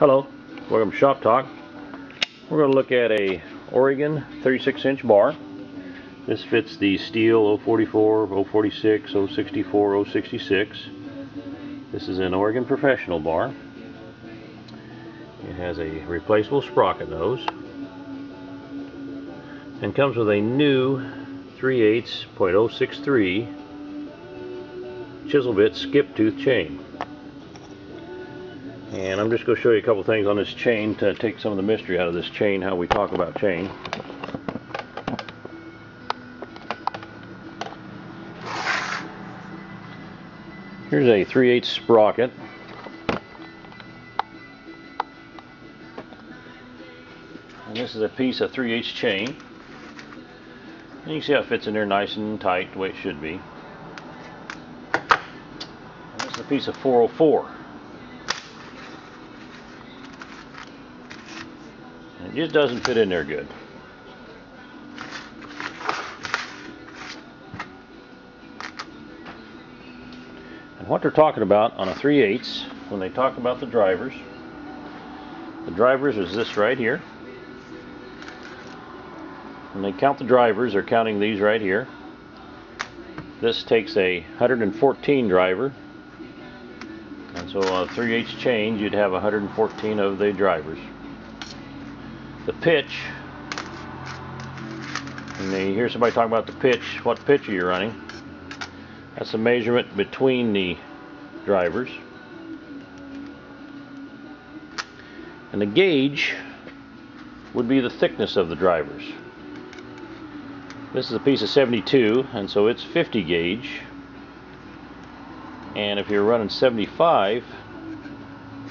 Hello, welcome to Shop Talk. We're going to look at a Oregon 36-inch bar. This fits the Stihl 044, 046, 064, 066. This is an Oregon professional bar. It has a replaceable sprocket nose and comes with a new 3/8.063 chisel bit skip tooth chain. And I'm just going to show you a couple things on this chain to take some of the mystery out of this chain, how we talk about chain. Here's a 3/8 sprocket. And this is a piece of 3/8 chain. And you can see how it fits in there nice and tight, the way it should be. And this is a piece of 404. It just doesn't fit in there good. And what they're talking about on a 3/8 when they talk about the drivers is this right here. When they count the drivers, they're counting these right here. This takes a 114 driver, and so on a 3/8 chain you'd have 114 of the drivers. The pitch, and you hear somebody talking about the pitch, what pitch are you running? That's the measurement between the drivers. And the gauge would be the thickness of the drivers. This is a piece of 72, and so it's 50 gauge. And if you're running 75,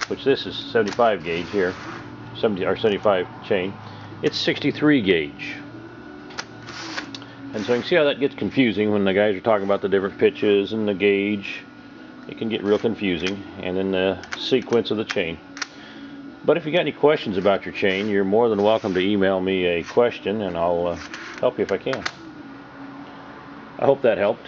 which this is 75 gauge here, 75 chain, it's 63 gauge. And so you can see how that gets confusing when the guys are talking about the different pitches and the gauge. It can get real confusing, and then the sequence of the chain. But if you got any questions about your chain, you're more than welcome to email me a question, and I'll help you if I can. I hope that helped.